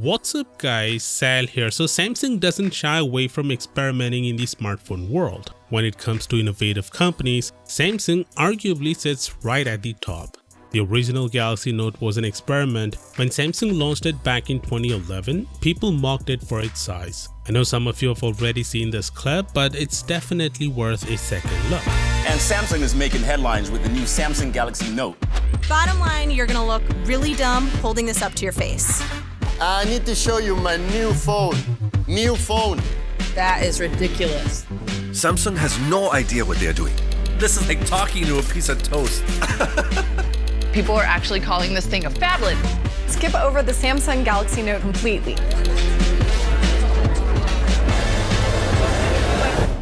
What's up guys, Sal here. So Samsung doesn't shy away from experimenting in the smartphone world. When it comes to innovative companies, Samsung arguably sits right at the top. The original Galaxy Note was an experiment. When Samsung launched it back in 2011, people mocked it for its size. I know some of you have already seen this clip, but it's definitely worth a second look. And Samsung is making headlines with the new Samsung Galaxy Note. Bottom line, you're gonna look really dumb holding this up to your face. I need to show you my new phone. New phone. That is ridiculous. Samsung has no idea what they're doing. This is like talking to a piece of toast. People are actually calling this thing a phablet. Skip over the Samsung Galaxy Note completely.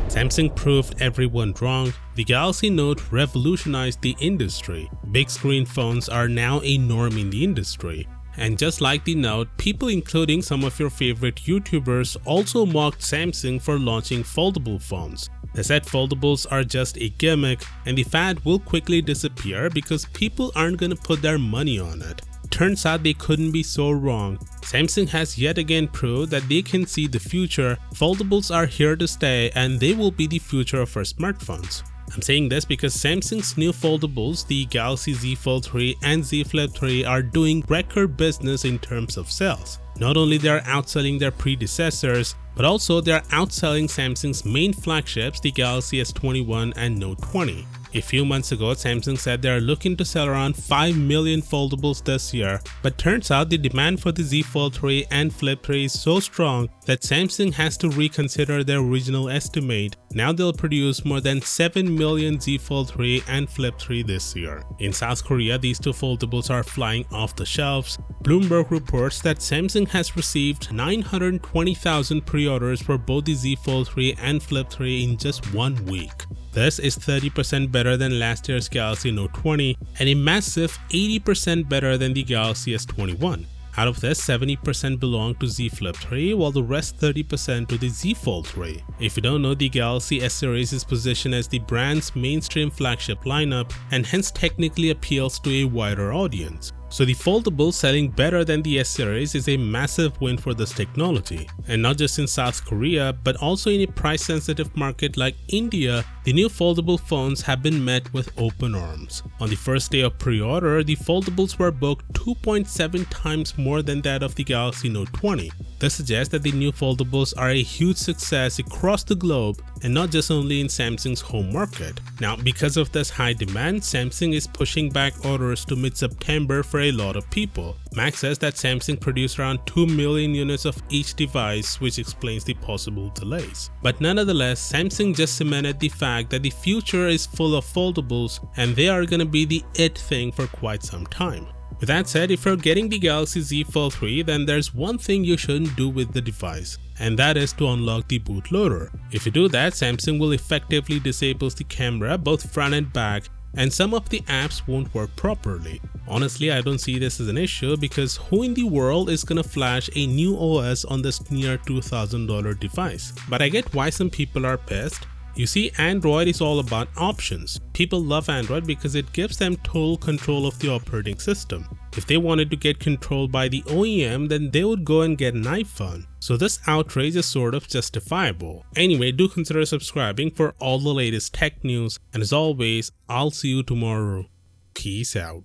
Samsung proved everyone wrong. The Galaxy Note revolutionized the industry. Big screen phones are now a norm in the industry. And just like the Note, people including some of your favorite YouTubers also mocked Samsung for launching foldable phones. They said foldables are just a gimmick and the fad will quickly disappear because people aren't gonna put their money on it. Turns out they couldn't be so wrong. Samsung has yet again proved that they can see the future. Foldables are here to stay and they will be the future of our smartphones. I'm saying this because Samsung's new foldables, the Galaxy Z Fold 3 and Z Flip 3, are doing record business in terms of sales. Not only they are outselling their predecessors, but also they are outselling Samsung's main flagships, the Galaxy S21 and Note 20. A few months ago, Samsung said they are looking to sell around 5 million foldables this year, but turns out the demand for the Z Fold 3 and Flip 3 is so strong that Samsung has to reconsider their original estimate. Now they'll produce more than 7 million Z Fold 3 and Flip 3 this year. In South Korea, these two foldables are flying off the shelves. Bloomberg reports that Samsung has received 920,000 pre-orders for both the Z Fold 3 and Flip 3 in just 1 week. This is 30% better than last year's Galaxy Note 20 and a massive 80% better than the Galaxy S21. Out of this, 70% belong to Z Flip 3 while the rest 30% to the Z Fold 3. If you don't know, the Galaxy S series is positioned as the brand's mainstream flagship lineup and hence technically appeals to a wider audience. So the foldable selling better than the S series is a massive win for this technology. And not just in South Korea, but also in a price-sensitive market like India, the new foldable phones have been met with open arms. On the first day of pre-order, the foldables were booked 2.7 times more than that of the Galaxy Note 20. This suggests that the new foldables are a huge success across the globe and not just only in Samsung's home market. Now, because of this high demand, Samsung is pushing back orders to mid-September for a lot of people. Max says that Samsung produced around 2 million units of each device, which explains the possible delays. But nonetheless, Samsung just cemented the fact that the future is full of foldables and they are gonna be the it thing for quite some time. With that said, if you're getting the Galaxy Z Fold 3, then there's one thing you shouldn't do with the device, and that is to unlock the bootloader. If you do that, Samsung will effectively disable the camera, both front and back, and some of the apps won't work properly. Honestly, I don't see this as an issue because who in the world is gonna flash a new OS on this near $2,000 device? But I get why some people are pissed. You see, Android is all about options. People love Android because it gives them total control of the operating system. If they wanted to get controlled by the OEM, then they would go and get an iPhone. So this outrage is sort of justifiable. Anyway, do consider subscribing for all the latest tech news, and as always, I'll see you tomorrow. Peace out.